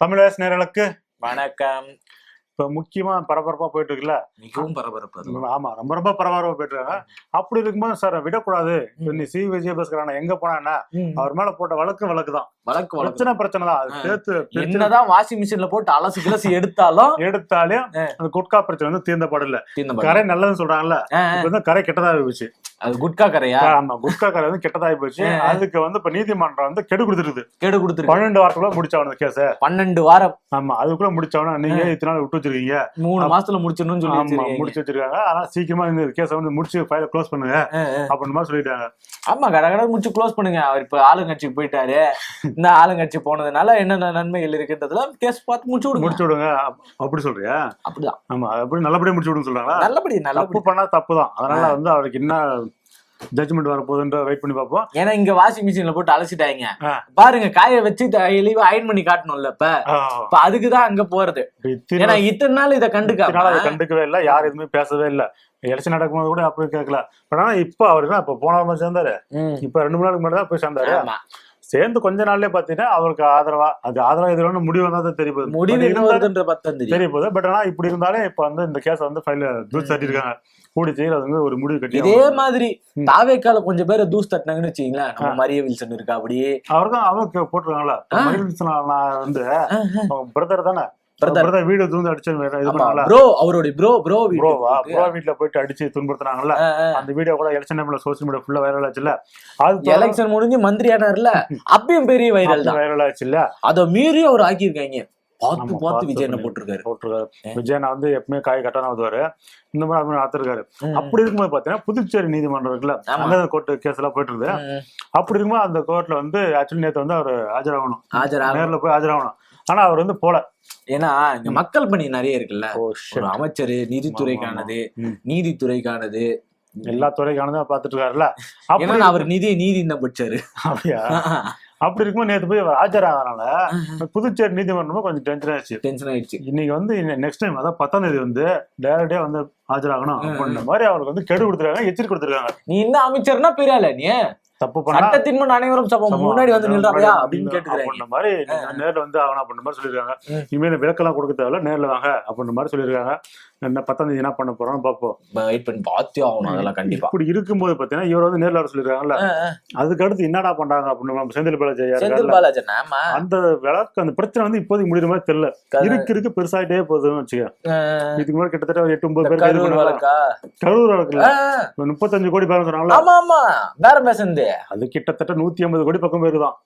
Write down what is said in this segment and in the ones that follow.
தமிழரசு நேயர்களுக்கு வணக்கம். இப்ப முக்கியமா பரபரப்பா போயிட்டு இருக்குல்ல, மிகவும் பரபரப்பு. ஆமா ரொம்ப ரொம்ப பரபரப்பா போயிட்டு இருக்காங்க. அப்படி இருக்கும்போது சார் விடக்கூடாது. நீ சி விஜயபாஸ்கர் எங்க போனா அவர் மேல போட்ட வழக்கு தான். பிரச்சனை தான். அது சேர்த்து என்னதான் வாஷிங் மிஷின்ல போட்டு அலசி கிளசி எடுத்தாலும் அந்த குட்கா பிரச்சனை வந்து தீர்ந்த பாடல. கரை நல்லதுன்னு சொல்றாங்கல்ல, இப்ப வந்து கரை கெட்டதாகி போச்சு. அது குட்கா கரையா? ஆமா, குட்கா கரை வந்து கெட்டதாகி போச்சு. அதுக்கு வந்து இப்ப நீதிமன்றம் வந்து கெடு கொடுத்துருக்கு. 12 வாரத்துக்குள்ள முடிச்சவன கேஸ். 12 வாரம். ஆமா, அதுக்குள்ள முடிச்சவன நீங்க இத்தனை நாள் விட்டு வச்சிருக்கீங்க. 3 மாசத்துல முடிச்சிடணும்னு சொல்லி முடிச்சு வச்சிருக்காங்க. ஆனா சீக்கிரமா இந்த கேஸ வந்து முடிச்சு ஃபைல க்ளோஸ் பண்ணுங்க அப்படின்னு மாதிரி சொல்லிட்டாங்க. ஆமா, கடை முடிச்சு க்ளோஸ் பண்ணுங்க. அவர் இப்ப ஆளுங்கட்சிக்கு போயிட்டாரு. இந்த ஆளுங்கட்சி போனதுனால என்னென்ன நன்மைகள் இருக்குன்றதுல கேஸ் பார்த்து முடிச்சு விடுங்க அப்படி சொல்றியா? அப்படிதான். ஆமா, அப்படி நல்லபடியா முடிச்சு விடுன்னு சொல்றாங்களா? நல்லபடி பண்ணா தப்புதான். அதனால வந்து அவருக்கு என்ன ஜட்ஜ்மெண்ட் வரப்போகுதுன்ற வெயிட் பண்ணி பார்ப்போம். ஏன்னா இங்க வாஷிங் மிஷின்ல போட்டு அலசிட்டாங்க பாருங்க. காய வச்சு அயன் பண்ணி காட்டணும்ல. இப்ப அதுக்குதான் அங்க போறது. ஏன்னா இத்தனை நாள் இதை கண்டுக்கவே இல்ல, யாரும் எதுவுமே பேசவே இல்ல. எலெக்ஷன் நடக்கும்போது கூட அப்படி கேட்கல. ஆனா இப்ப அவரு தான் இப்ப போன சேர்ந்தாரு. இப்ப 2-3 நாளுக்கு முன்னாடி தான் போய் சேர்ந்தாரு. சேர்ந்து கொஞ்ச நாள்லயே பாத்தீங்கன்னா அவருக்கு ஆதரவா எதிரான முடிவு வந்தா தெரிய போகுது. பட் ஆனா இப்படி இருந்தாலே இப்ப வந்து இந்த கேஸ் வந்து ஃபைல தூசி தட்டிருக்காங்க. கூடி செய்யற வந்து ஒரு முடிவு கட்டி இதே மாதிரி தாவேக்கால கொஞ்சம் பேரை தூசி தட்டினாங்கன்னு வச்சுக்கீங்களேன். நம்ம மரிய வில்சன் இருக்கா அப்படி அவருக்கு போட்டிருக்காங்களா? மரிய வில்சன் வந்து பிரதர் தானே, வீடு தூந்து அடிச்சு வீட்டுல போயிட்டு அடிச்சு துன்புறுத்தினாங்கல்ல. அந்த வீடியோ கூட எலெக்ஷன் டைம்ல சோசியல் மீடியா ஃபுல்லா வைரல் ஆச்சுல்ல. அது எலெக்ஷன் முடிஞ்சு மந்திரி ஆனார்ல, அப்பயும் பெரிய வைரல் ஆச்சு இல்ல. அத மீறி அவர் ஆக்கியிருக்காங்க. பார்த்து விஜயனை போட்டிருக்காரு. விஜயனை வந்து எப்பவுமே காய் கட்டான வருவாரு. இந்த மாதிரி ஆத்திருக்காரு. அப்படி இருக்கும்போது பாத்தீங்கன்னா புதுச்சேரி நீதிமன்றம் இருக்குல்ல, அங்க கோர்ட்டு கேஸ் எல்லாம் போயிட்டு இருக்கு. அப்படி இருக்கும்போது அந்த கோர்ட்ல வந்து ஆக்சுவலி நேத்து வந்து அவர் ஆஜராகணும், நேர்ல போய் ஆஜராகணும். ஆனா அவர் வந்து போல. ஏன்னா இங்க மக்கள் பணி நிறைய இருக்குல்ல. அமைச்சரு, நீதித்துறைக்கானது எல்லா துறைக்கானதா பாத்துட்டு இருக்காருல்ல. அவர் நீதி தான் படிச்சாரு. அப்படியா? அப்படி இருக்கும்போது நேற்று போய் ஆஜராகனால புதுச்சேரி நீதிமன்றமும் கொஞ்சம் டென்ஷன் ஆயிடுச்சு. இன்னைக்கு வந்து நெக்ஸ்ட் டைம் அதான் 10ஆம் தேதி வந்து டைரக்டா வந்து ஆஜராகணும் அப்படின்ற மாதிரி அவருக்கு வந்து கெடு கொடுத்துருக்காங்க, எச்சரிக்கை கொடுத்துருக்காங்க. நீ என்ன அமைச்சர்னா பெரியால நீ தப்பு பண்ண முன் அனைவரும் முன்னாடி வந்து நின்றாயா அப்படின்னு கேட்டுக்கிற மாதிரி நேர்ல வந்து ஆகணும் அப்படின்ற மாதிரி சொல்லிருக்காங்க. இனிமேல் விளக்கெல்லாம் கொடுக்க தேவையில்ல, நேர்ல வாங்க அப்படின்ற மாதிரி சொல்லியிருக்காங்க. என்ன 10ஆம் தேதி என்ன பண்ண போறோம் பாப்போம். வெயிட் பண்ணி பார்த்தே ஆகணும். அதெல்லாம் கண்டிப்பா. இப்படி இருக்கும்போது பாத்தீங்கன்னா இவர் வந்து நேர்ல வர சொல்லிருக்காங்கல்ல. அதுக்கு அடுத்து என்னடா பண்றாங்க அப்படின்னு செந்தில் பாலாஜி அந்த விளக்கு அந்த பிரச்சனை வந்து இப்போதைக்கு முடிகிற மாதிரி தெரியல. இருக்கு பெருசாயிட்டே போகுதுன்னு வச்சுக்க. இதுக்கு மேல கிட்டத்தட்ட 8-9 பேர் கரூர் வழக்குல 35 கோடி பேரம் சொன்னாங்களா. அது கிட்டத்தட்ட 150 கோடி பக்கம் பேருதான்.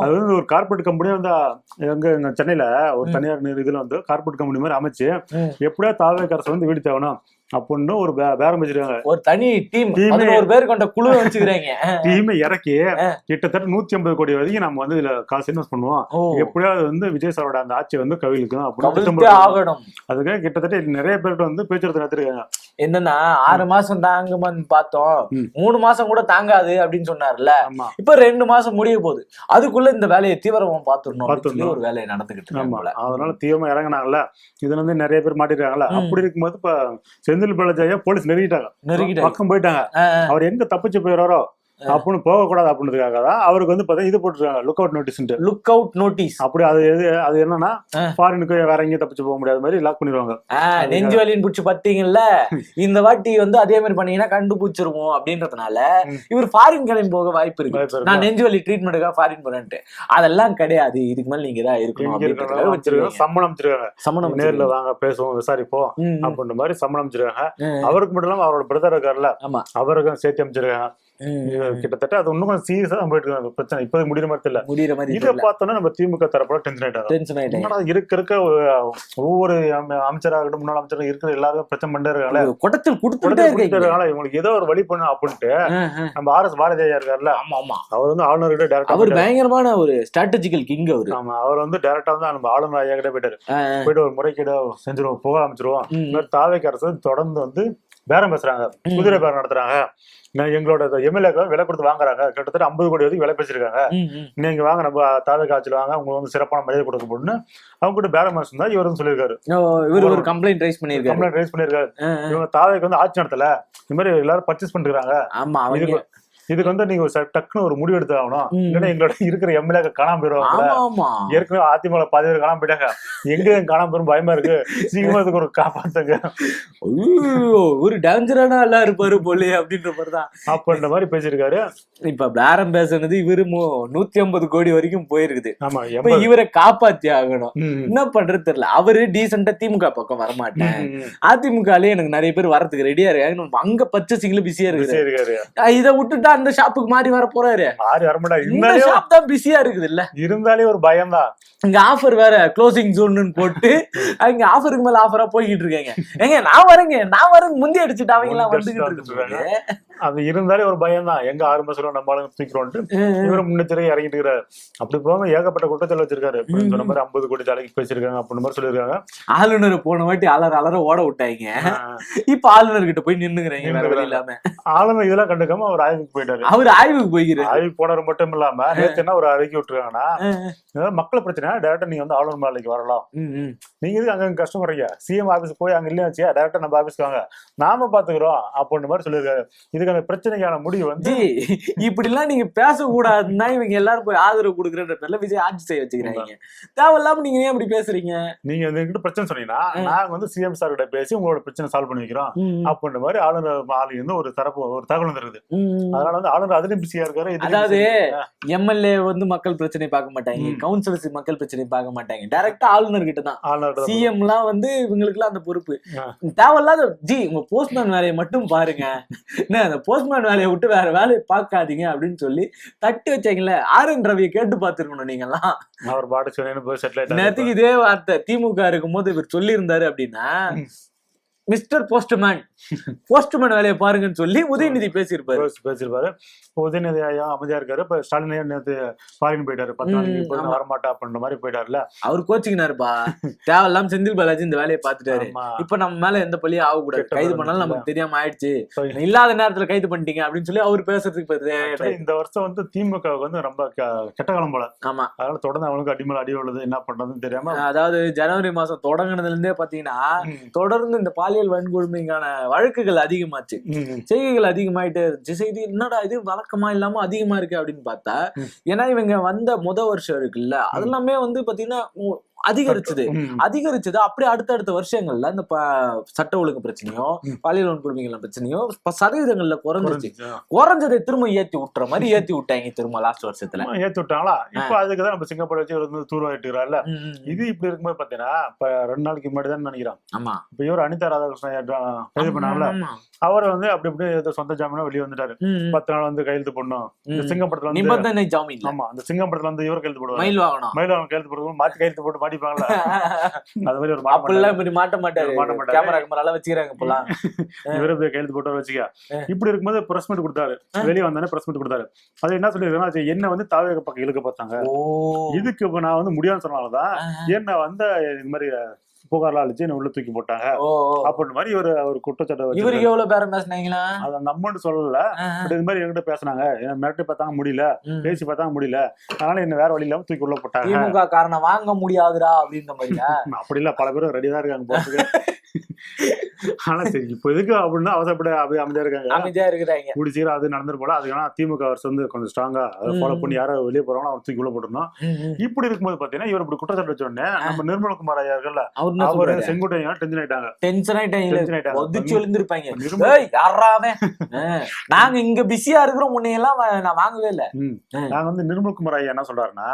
அது வந்து ஒரு கார்பரேட் கம்பெனி வந்து எங்க சென்னையில ஒரு தனியார் இதுல வந்து கார்பரேட் கம்பெனி மாதிரி அமைச்சு எப்படியா தாவே அரசு வந்து வீடு தேவணும் அப்படின்னு ஒரு பேரம் வச்சிருக்காங்க. ஒரு தனி டீம், 11 பேர் கொண்ட குழு வச்சுக்கிறாங்க. டீமை இறக்கி கிட்டத்தட்ட 150 கோடி வரைக்கும் நம்ம வந்து இதுல காசு இன்வெஸ்ட் பண்ணுவோம். எப்படியாவது வந்து விஜய் சாரோட அந்த ஆட்சி வந்து கவிழ்க்கும் அப்படின்னு ஆகணும். அதுக்காக கிட்டத்தட்ட நிறைய பேர்கிட்ட வந்து பேச்சுவார்த்தை நடத்திருக்காங்க. என்னன்னா 6 மாசம் தாங்குமான்னு பார்த்தோம், 3 மாசம் கூட தாங்காது அப்படின்னு சொன்னார்ல. இப்ப 2 மாசம் முடிய போகுது. அதுக்குள்ள இந்த வேலையை தீவிரமா பாத்துடணும் ஒரு வேலையை நடந்துகிட்டு இருக்காங்க. அதனால தீவிரமா இறங்கினாங்கல்ல. இதுல வந்து நிறைய பேர் மாட்டிருக்காங்கல்ல. அப்படி இருக்கும்போது இப்ப செந்தில் பாலாஜியை போலீஸ் நெருங்கிட்டாங்க, பக்கம் போயிட்டாங்க. அவர் எங்க தப்பிச்சு போயிடுறாரோ அப்படின்னு போகக்கூடாது அப்படின்றதுக்காக தான் அவருக்கு வந்து பார்த்தா இது போட்டுருக்காங்க, லுக் அவுட் நோட்டீஸ். அப்படி அது என்னன்னா ஃபாரினுக்கு வேற எங்கேயும் தப்பிச்சு போக முடியாத மாதிரி லாக் பண்ணிடுவாங்க. நெஞ்சு வலின்னு பிடிச்சி பார்த்தீங்கல்ல, இந்த வாட்டி வந்து அதே மாதிரி பண்ணீங்கன்னா கண்டுபிடிச்சிருவோம் அப்படின்றதுனால இவர் ஃபாரின் கிளம்பி போக வாய்ப்பு இருக்கு. நான் நெஞ்சு வலி ட்ரீட்மெண்ட்டுக்காக ஃபாரின் போறேன்ட்டு அதெல்லாம் கிடையாது. இதுக்கு மேல நீங்க தான் இருக்கணும். சம்மணம் நேர்ல வாங்க பேசுவோம் விசாரிப்போம் அப்படின்ற மாதிரி சம்மணம் அமைச்சிருக்காங்க. அவருக்கு மட்டும் இல்லாம அவரோட பிரதர் இருக்காருல்ல, அவருக்கும் சேர்த்து அமைச்சிருக்காங்க. கிட்டத்தட்ட அது இன்னும் கொஞ்சம் சீரியஸா போயிட்டு இருக்காங்க பிரச்சனை. இப்போது முடிகிற மாதிரி தெரியல. இதை பார்த்தோன்னா நம்ம திமுக தரப்போல டென்ஷன் ஆயிட்டாங்க. இருக்க ஒவ்வொரு அமைச்சராகட்டும் முன்னாள் அமைச்சராக இருக்கிற எல்லாரும் பிரச்சனை பண்ணிருக்காங்க. குடத்தில் கொடுத்துருக்காங்க. இவங்களுக்கு ஏதோ ஒரு வழி பண்ணும் அப்படின்ட்டு நம்ம RS பாரதியா இருக்காருல்ல, அவர் வந்து ஆளுநர்கிட்ட டேரக்டா, அவர் பயங்கரமான ஒரு ஸ்ட்ராட்டஜிக்கல் கிங் அவரு. ஆமா, அவர் வந்து டேரக்டா வந்து நம்ம ஆளுநர் ஐயா கிட்ட போயிட்டு ஒரு முறைகேடு செஞ்சிருவோம், புகழ் அமைச்சிருவோம். தாவேக்கு அரசு தொடர்ந்து வந்து பேரம் பேசுறாங்க, குதிரை பேரம் நடத்துறாங்க. எங்களோட எம்எல்ஏக்கள் விலை கொடுத்து வாங்குறாங்க. கிட்டத்தட்ட 50 கோடி வரைக்கும் விலை பேசிருக்காங்க. நீங்க வாங்க, நம்ம தாவே காய்ச்சல் வாங்க, உங்களுக்கு வந்து சிறப்பான மரியாதை கொடுக்க போட்டுன்னு அவங்க கூட பேரம் பேசுனா இவர் வந்து சொல்லியிருக்காரு. இவர் ஒரு கம்ப்ளைண்ட் ரைஸ் பண்ணிருக்காரு. இவங்க தாவேக்கு வந்து ஆட்சி நடத்தல, இந்த மாதிரி எல்லாரும் பர்ச்சேஸ் பண்ணிருக்காங்க. இதுக்கு வந்து நீங்க ஒரு டக்குன்னு ஒரு முடிவு எடுத்து ஆகணும். இல்லைன்னா எங்களோட இருக்கிற எம்எல்ஏ காணாம போயிருவாங்க. ஏற்கனவே அதிமுக 10 பேர் காணாம போயிட்டாங்க. எங்க காணாம போயிரும் பயமா இருக்கு. சீக்கிரமா இதுக்கு ஒரு காப்பாத்துங்க. ஒரு டேஞ்சரான ஆளா இருப்பாரு போலே அப்படின்ற மாதிரிதான் அப்படின்ற மாதிரி பேசியிருக்காரு. இப்ப பேரம் பேசுனது இவரு 150 கோடி வரைக்கும் போயிருக்குது. ஆமா, இப்ப இவரை காப்பாத்தி ஆகணும். என்ன பண்றது தெரியல. அவரு டீசெண்டா திமுக பக்கம் வரமாட்டேன், அதிமுகலயே எனக்கு நிறைய பேர் வரதுக்கு ரெடியா இருக்காங்க, அங்க பர்ச்சேசிங்ல பிஸியா இருக்காரு. இதை விட்டுட்டா அந்த ஷாப்புக்கு மாறி வர போறாரு. மாறி வர மாட்டாரு. இந்த ஷாப் தான் பிஸியா இருக்குது இல்ல. இருந்தாலே ஒரு பயம் தான். இங்க ஆஃபர் வேற க்ளோசிங் ஜோன்னு போட்டு அங்க ஆஃபருக்கு மேல ஆஃபரா போய்கிட்டு இருக்காங்க. ஏங்க நான் வரேன் முந்தி அடிச்சுட்டு அவங்க எல்லாம் வந்துகிட்டு இருக்காங்க. அது இருந்தாலே ஒரு பயம் தான். எங்க 6 மாசம் நம்மளால தூக்கிறோம்ட்டு இவரை முன்னெச்சரிக்கை இறங்கிட்டு இருக்காரு. அப்படி போக ஏகப்பட்ட குற்றச்சாட்டு வச்சிருக்காரு. சொன்ன மாதிரி 50 கோடி தலைக்கு பேசிருக்காங்க அப்படின்னு மாதிரி சொல்லிருக்காங்க. ஆளுநர் போன வாட்டி அலற ஓட விட்டாங்க. இப்ப ஆளுநர் கிட்ட போய் நின்னுங்கிறாங்க வேற வழி இல்லாம. ஆளுநர் இதெல்லாம் கண்டுக்காம அவர் ஆய்வுக்கு போயிட்டாரு. அவர் ஆய்வுக்கு போய்கிறாரு. ஆய்வுக்கு போனவர் மட்டும் இல்லாம நேத்து என்ன ஒரு அறிக்கை விட்டுருக்காங்கன்னா, மக்கள் பிரச்சனை டேரக்டா நீங்க வந்து ஆளுநர் மேலைக்கு வரலாம். நீங்க இதுக்கு அங்க கஷ்டப்படுறீங்க. சிஎம் ஆபீஸ் போய் அங்க இல்லையா வச்சியா டேரக்டா நம்ம ஆபீஸ்க்கு வாங்க, நாம பாத்துக்கிறோம் அப்படின்னு மாதிரி சொல்லியிருக்காரு. இதுக்கான பிரச்சனைக்கான முடிவு வந்து இப்படி எல்லாம் நீங்க பேசக்கூடாதுன்னா இவங்க எல்லாரும் போய் ஆதரவு கொடுக்குற பேர்ல விஜய் ஆட்சி செய்ய வச்சுக்கிறாங்க. தேவையில்லாம நீங்க ஏன் அப்படி பேசுறீங்க? நீங்க எங்கிட்ட பிரச்சனை சொன்னீங்கன்னா நாங்க வந்து சிஎம் சார் கிட்ட பேசி உங்களோட பிரச்சனை சால்வ் பண்ணி வைக்கிறோம் அப்படின்ற மாதிரி ஆளுநர் ஆளுங்க ஒரு தகவல் வந்துருக்குது. அதனால வந்து ஆளுநர் அதுலயும் பிஸியா இருக்காரு. அதாவது எம்எல்ஏ வந்து மக்கள் பிரச்சனை பார்க்க மாட்டாங்க, கவுன்சிலர்ஸ் மக்கள் பிரச்சனை பார்க்க மாட்டாங்க, டைரக்டா ஆளுநர் கிட்ட தான். சிஎம் எல்லாம் வந்து இவங்களுக்கு எல்லாம் அந்த பொறுப்பு தேவையில்லாத. உங்க போஸ்ட்மேன் வேலையை மட்டும் பாருங்க, அந்த போஸ்ட்மேன் வேலையை விட்டு வேற வேலையை பார்க்காதீங்க அப்படின்னு சொல்லி தட்டி வச்சாங்கல்ல. ஆர்.என். ரவியை கேட்டு பார்த்துருக்கணும் நீங்க எல்லாம். அவர் பாட்டு சொன்ன நேத்துக்கு இதே வார்த்தை திமுக இருக்கும் போது இவர் சொல்லி இருந்தாரு அப்படின்னா, மிஸ்டர் போஸ்ட்மேன் வேலையை பாருங்கன்னு சொல்லி உதயநிதி பேசியிருப்பாரு. உதயநிதி ஐயா அமைதியா இருக்காரு. இப்ப ஸ்டாலின் நேற்று ஃபாரின் போயிட்டாரு. 10 நாளைக்கு வரமாட்டா அப்படின்ற மாதிரி போயிட்டாருல. அவர் கோச்சிக்கினாருப்பா. தேவையில்லாம செந்தில் பாலாஜி இந்த வேலையை பார்த்துட்டாரு. இப்ப நம்ம மேல எந்த பள்ளியும் ஆகக்கூடாது, கைது பண்ணாலும் நமக்கு தெரியாம ஆயிடுச்சு, இல்லாத நேரத்துல கைது பண்ணிட்டீங்க அப்படின்னு சொல்லி அவர் பேசுறதுக்கு. இந்த வருஷம் வந்து திமுக வந்து ரொம்ப கெட்ட காலம் போல. ஆமா, அதனால தொடர்ந்து அவங்களுக்கு அடிமலை அடி உள்ளது, என்ன பண்றதுன்னு தெரியாம. அதாவது ஜனவரி மாசம் தொடங்கினதுல இருந்தே பாத்தீங்கன்னா தொடர்ந்து இந்த பாலியல் வன்கொடுமைக்கான வழக்குகள் அதிகமாச்சு, செய்கைகள் அதிகமாயிட்டே இருந்துச்சு. செய்தி என்னடா இது வழக்கமா இல்லாம அதிகமா இருக்கு அப்படின்னு பார்த்தா, ஏன்னா இவங்க வந்த வருஷம் இருக்குல்ல அதெல்லாமே வந்து பாத்தீங்கன்னா அதிகரிச்சது. அப்படியே அடுத்தடுத்த வருஷங்கள்ல இந்த சட்ட ஒழுங்கு பிரச்சனையோ பாலியல் வன்கொடுமைகள் பிரச்சனையோ சதவீதங்கள்ல குறைஞ்சதை திரும்ப ஏத்தி விட்டுற மாதிரி ஏத்தி விட்டாங்க. திரும்ப லாஸ்ட் வருஷத்துல ஏத்தி விட்டாங்களா? இப்ப அதுக்குதான் நம்ம சிங்கப்பூர் வச்சு தூர்வாயிட்டுறாருல. இது இப்படி இருக்கும்போது பாத்தீங்கன்னா இப்ப 2 நாளைக்கு முன்னாடி தான் நினைக்கிறேன். ஆமா, இப்ப இவர் அனிதா ராதாகிருஷ்ணன் கைது பண்ணாங்கல்ல, அவர் வந்து அப்படி சொந்த ஜாமீனா வெளியே வந்துட்டாரு. 10 நாள் வந்து கையெழுத்து போடணும். இந்த சிங்கப்படத்துல நிபந்தனை ஜாமீன். ஆமா, அந்த சிங்கப்படத்துல வந்து இவர் கையெழுத்து போடுவாங்க. மயில் வாங்கணும் கையெழுத்து போடுவோம், மாத்தி கையெழுத்து போட்டு மாட்டிப்பாங்களா? அது மாதிரி ஒரு மாட்ட மாட்டாரு. கேமரா வச்சுக்கிறாங்க இப்பெல்லாம். இவரு கையெழுத்து போட்டு வச்சுக்க. இப்படி இருக்கும்போது பிரஸ் மீட் கொடுத்தாரு. வெளியே வந்தானே பிரஸ் மீட் கொடுத்தாரு. அது என்ன சொல்லிருக்கா, என்ன வந்து தாவேக பக்கம் இழுக்க பார்த்தாங்க. இதுக்கு இப்ப நான் வந்து முடியாதுன்னு சொன்னாலதான் என்ன வந்து இந்த மாதிரி புகார்லாம் அழிச்சு உள்ள தூக்கி போட்டாங்க அப்படின்னு மாதிரி ஒரு குற்றச்சாட்டு. இவருக்கு எவ்வளவு பேரம் பேசினாங்களா அதை நம்மன்னு சொல்லல. இது மாதிரி என்கிட்ட பேசினாங்க, மிரட்டி பார்த்தாங்க முடியல, பேசி பார்த்தாங்க முடியல, அதனால என்ன வேற வழி இல்லாம தூக்கி உள்ள போட்டாங்க. திமுக காரணம் வாங்க முடியாதுடா அப்படின்ற மாதிரி. அப்படி இல்ல, பல பேரும் ரெடியா இருக்காங்க போறதுக்கு. ஆனா சரி, இப்ப எதுக்கு அப்படின்னா அவசரப்பட அமைதியா இருக்காங்க. குடிச்சீரா அது நடந்துட்டு போல. அதுக்கான திமுக அரசு வந்து கொஞ்சம் ஸ்ட்ராங்கா அதை ஃபாலோ பண்ணி யாரோ வெளியே போறாங்களோ அவங்க தூக்கி உள்ள போட்டுருந்தோம். இப்படி இருக்கும்போது பாத்தீங்கன்னா இவர் இப்படி குற்றச்சாட்டு வச்ச உடனே நம்ம நிர்மல்குமார் ஐயா இருக்கல, அவரு செங்கோட்டையா டென்ஷன் ஆயிட்டாங்க. ஒதுச்சு விழுந்திருப்பாங்க. நாங்க இங்க பிஸியா இருக்கிறோம், முன்னையெல்லாம் நான் வாங்கவே இல்ல. நாங்க வந்து நிர்மல்குமார் ஐயா என்ன சொல்றாருன்னா,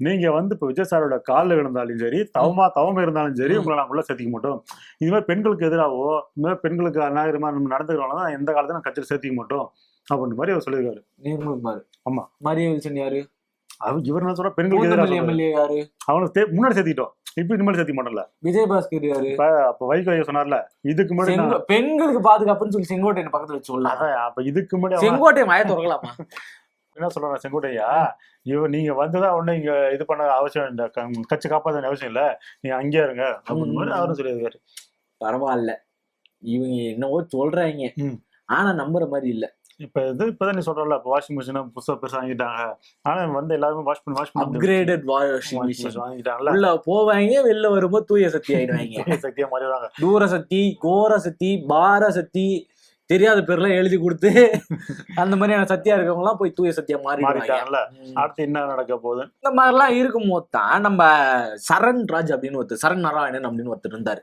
நீங்க வந்து இப்ப விஜய் சாரோட காலில் விழுந்தாலும் சரி, தவமா இருந்தாலும் சரி, உங்களை நாங்க உள்ள சேர்த்திக்க மாட்டோம். இது மாதிரி பெண்களுக்கு எதிராகவோ இந்த மாதிரி பெண்களுக்கு அநாகரிகமா நம்ம நடந்துக்கிறவங்க தான் எந்த காலத்துல நான் கட்சியில் சேர்த்திக்க மாட்டோம் அப்படின்னு மாதிரி அவர் சொல்லியிருக்காரு. நிர்மல்குமார். ஆமா, மரியம் யாரு? இவர் என்ன சொல்ற, பெண்களுக்கு எதிராக யாரு? அவனுக்கு முன்னாடி சேர்த்திட்டோம், இப்ப இனிமேல் சேர்த்திக்க மாட்டோம்ல. விஜயபாஸ்கர் யாரு? அப்ப வைகோ சொன்னார்ல, இதுக்கு முன்னாடி பெண்களுக்கு பாதுகாப்புன்னு சொல்லி செங்கோட்டை பக்கத்துல வச்சு சொல்லலாம். அப்ப இதுக்கு முன்னாடி செங்கோட்டை மாய திறக்கலாமா? என்ன சொல்ற செங்கோட்டையா, நீங்க வந்துதான் உடனே இங்க இது பண்ண அவசியம் இல்லை, கட்சி காப்பாற்ற அவசியம் இல்ல, நீங்க அங்கேயே இருங்க அப்படின்னு மாதிரி அவரும் சொல்லியிருக்காரு. பரவாயில்ல, இவங்க என்னவோ சொல்றாங்க, ஆனா நம்புற மாதிரி இல்ல. இப்பதான் நீ சொல்றல, வாஷிங் மிஷின் புதுசா பெருசா வாங்கிட்டாங்க. ஆனா வந்து எல்லாருமே வாஷ் பண்ணி அப்கிரேடட் வாஷிங் மிஷின் வாங்கிட்டாங்கல்ல. உள்ள போவாங்க, வெளில வரும்போது தூய சக்தி ஆயிடுவாங்க. சக்தியா மாறிடுவாங்க. தூர சக்தி, கோர சக்தி, பார சக்தி, தெரியாத பேர்ல எழுதி கொடுத்து அந்த மாதிரியான சத்தியா இருக்கவங்க எல்லாம் போய் தூய சத்தியா மாறிட்டாங்கல்ல. அடுத்து என்ன நடக்க போகுது? இந்த மாதிரி எல்லாம் இருக்கும் போது தான் நம்ம சரண் ராஜ் அப்படின்னு ஒருத்தர், சரண் நாராயணன் அப்படின்னு ஒருத்தர் இருந்தாரு.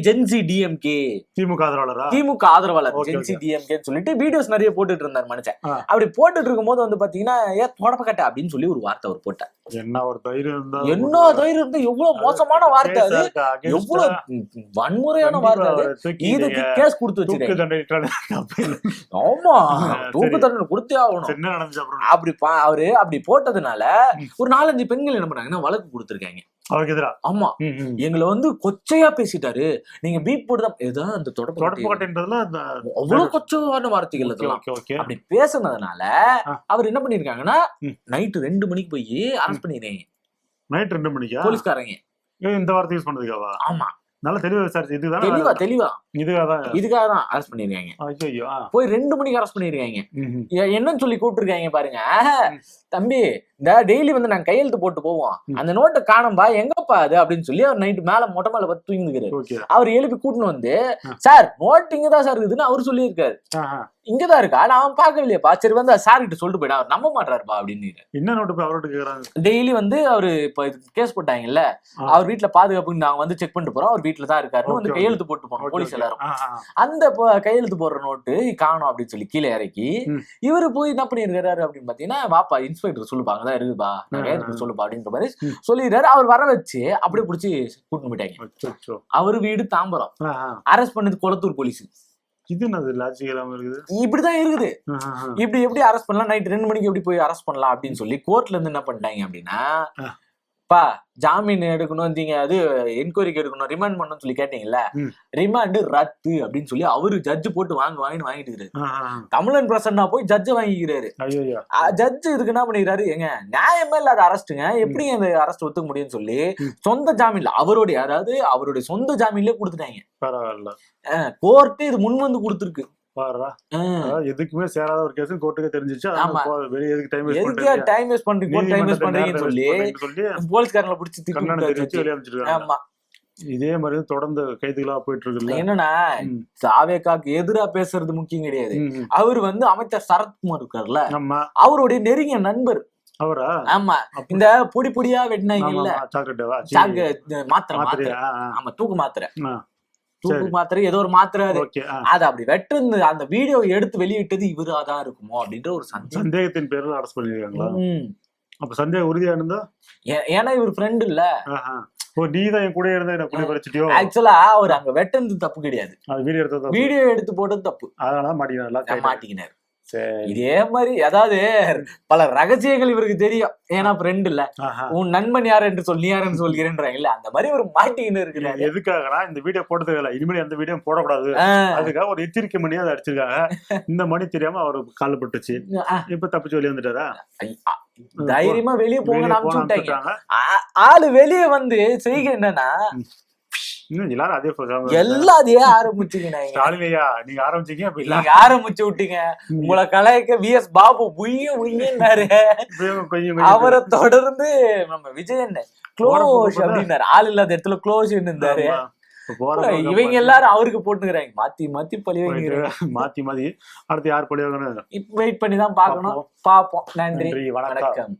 ஜென்சி டிஎம்கே, திமுக ஆதரவாளர் ஜென்சி டிஎம்கேன்னு சொல்லிட்டு வீடியோஸ் நிறைய போட்டுட்டு இருந்தார் மனுஷன். அப்படி போட்டுட்டு இருக்கும் போது வந்து பாத்தீங்கன்னா தொடப்ப கட்ட அப்படின்னு சொல்லி ஒரு வார்த்தை அவர் போட்டார். என்ன ஒரு தைரியம் இருந்தா எவ்வளவு மோசமான வார்த்தை அது, எவ்வளவு வன்முறையான வார்த்தை அது. இதுக்கு கேஸ் கொடுத்து வச்சிருக்காங்க. ஆமா, தூக்கு தண்டனை கொடுத்தே ஆகணும். அவரு அப்படி போட்டதுனால ஒரு 4-5 பெண்கள் என்ன பண்ணாங்கன்னா வழக்கு கொடுத்திருக்காங்க அவருக்கு எதிரா. ஆமா, எங்களை வந்து கொச்சையா பேசிட்டாரு, நீங்க பீப் போட்டுதான் ஏதாவது அந்த அவ்வளவு கொச்சையான வார்த்தைகள் அதெல்லாம் அப்படி பேசுனதுனால அவர் என்ன பண்ணிருக்காங்கன்னா நைட்டு 2 மணிக்கு போய் அரெஸ்ட் பண்ணிடுறாங்க. நைட் 2 மணிக்கா போலீஸ்காரங்க இந்த வார்த்தை யூஸ் பண்ணதுக்காவா? ஆமா, நல்ல தெளிவா விசாரிச்சு தெளிவா இதுக்காக தான் அரெஸ்ட் பண்ணிருக்காங்க. போய் 2 மணிக்கு அரெஸ்ட் பண்ணிருக்காங்க. என்னன்னு சொல்லி கூப்பிட்டுருக்காங்க பாருங்க, தம்பி இந்த டெய்லி வந்து நாங்க கையெழுத்து போட்டு போவோம், அந்த நோட்டை காணம்பா, எங்கப்பா அது அப்படின்னு சொல்லி அவர் நைட்டு மேல மொட்டை மேல பார்த்து தூங்கிருக்காரு. அவர் எழுப்பி கூட்டின்னு வந்து, சார் நோட்டு இங்கதான் சார் இருக்குதுன்னு அவரு சொல்லியிருக்காரு. இங்கதான் இருக்கா, நான் பாக்கலையாப்பா, சரி வந்து சார் கிட்ட சொல்லிட்டு போயிடா, அவர் நம்ப மாட்டாருப்பா அப்படின்னு. என்ன நோட்டு அவர்கிட்ட டெய்லி வந்து அவரு இப்ப கேஸ் போட்டாங்கல்ல, அவர் வீட்டுல பாதுகாப்புக்கு நாங்க வந்து செக் பண்ணிட்டு போறோம், அவர் வீட்டுல தான் இருக்காருன்னு வந்து கையெழுத்து போட்டு போனோம் போலீஸ் எல்லாரும். அந்த கையெழுத்து போடுற நோட்டு காணும் அப்படின்னு சொல்லி கீழே இறக்கி இவரு போய் என்ன பண்ணிருக்காரு அப்படின்னு பாத்தீங்கன்னா, வாப்பா இன்ஸ்பெக்டர் சொல்லுப்பாங்க இருக்குப்பா, நான் கையெழுத்து சொல்லுப்பா அப்படின்ற மாதிரி சொல்லிடுறாரு. அவர் வர வச்சு அப்படியே பிடிச்சி கூட்டிட்டு போயிட்டாங்க. அவரு வீடு தாம்பரம், அரெஸ்ட் பண்ணது கொளத்தூர் போலீஸ். இது இப்படிதான் இருக்குது. இப்படி எப்படி அரெஸ்ட் பண்ணலாம், நைட் 2 மணிக்கு எப்படி போய் அரெஸ்ட் பண்ணலாம் அப்படின்னு சொல்லி கோர்ட்ல இருந்து என்ன பண்ணிட்டாங்க அப்படின்னா, பா ஜாமீன் எடுக்கணும் வந்தீங்க, அது என்கொயரிக்கு எடுக்கணும், ரிமாண்ட் பண்ணணும்னு சொல்லி கேட்டீங்கல்ல, ரிமாண்ட் ரத்து அப்படின்னு சொல்லி அவரு ஜட்ஜு போட்டு வாங்கிட்டு இருக்காரு. தமிழன் பிரசன்னா போய் ஜட்ஜை வாங்கிக்கிறாரு. ஜட்ஜு இதுக்கு என்ன பண்ணிக்கிறாரு, எங்க நியாயமே இல்லாத அரெஸ்ட்டுங்க, எப்படி அந்த அரெஸ்ட் ஒத்துக்க முடியும்னு சொல்லி சொந்த ஜாமீன்ல அவருடைய சொந்த ஜாமீன்லயே கொடுத்துட்டாங்க. கோர்ட்டு இது முன் வந்து கொடுத்துருக்கு. எதுக்குமே சேராத ஒரு கேஸ் கோர்ட்டுக்கு தெரிஞ்சிச்சு. டைம் வேஸ்ட் பண்றீங்கன்னு சொல்லி போலீஸ்காரங்களை பிடிச்சி திட்டி. இதே மாதிரி தொடர்ந்து கைதுகளா போயிட்டு இருக்கு. என்னன்னா தாவேகாக்கு எதிரா பேசுறது முக்கியம் கிடையாது. அவரு வந்து அமைச்சர் சரத்குமார் இருக்காருல்ல, அவருடைய நெருங்கிய நண்பர் அவரா. ஆமா, இந்த பொடி பொடியா வெட்டினாங்கல்ல மாத்திரை, ஆமா தூக்கு மாத்திரை, தூக்கு மாத்திரை ஏதோ ஒரு மாத்திரை, அது அப்படி வெட்டு அந்த வீடியோ எடுத்து வெளியிட்டது இவராதான் இருக்குமோ அப்படின்ற ஒரு சந்தேகத்தின் பேர்ல அரெஸ்ட் பண்ணிருக்காங்களா? அப்ப சந்தேகம் உறுதியா இருந்தா, ஏன்னா இவர் ஃப்ரெண்ட் இல்ல, நீதான் என் கூட இருந்தா ஆக்சுவலா அவர் அங்க வெட்டது தப்பு கிடையாது, வீடியோ எடுத்து போட்டது தப்பு, அதனால மாட்டிக்கினார். இதே மாதிரி அதாவது பல ரகசியங்கள் இவருக்கு தெரியும், ஏன்னா ஃப்ரெண்ட் இல்ல, உன் நண்பன் யார் என்று சொல்லி யாருன்னு சொல்கிறேன்றாங்க இல்ல, அந்த மாதிரி ஒரு மாட்டிக்கின்னு இருக்கிறாரு. எதுக்காகனா இந்த வீடியோ போட்டதுல இனிமேல் எந்த வீடியோ போடக்கூடாது, அதுக்காக ஒரு எச்சரிக்கை மணியா அதை அடிச்சிருக்காங்க. இந்த மணி தெரியாம அவரு கால் பட்டுச்சு, இப்ப தப்பிச்சு வெளியே வந்துட்டாரா? தைரியமா வெளியே போங்க, ஆளு வெளியே வந்து செய்க என்னன்னா எல்லாரும் அதே ஆரம்பிச்சுங்க, நீங்க ஆரம்பிச்சு விட்டீங்க, உங்களை கலாய்க்க VS பாபு உய்யன்னாரு, அவரை தொடர்ந்து நம்ம விஜயன் க்ளோஸ் அப்படின்னாரு, ஆள் இல்லாத இடத்துல க்ளோஸ் இருந்தாரு. இவங்க எல்லாரும் அவருக்கு போட்டுக்கிறாங்க, மாத்தி பழி மாத்தி அடுத்து யார் பழி வெயிட் பண்ணி தான் பாக்கணும். பாப்போம். நன்றி, வணக்கம்.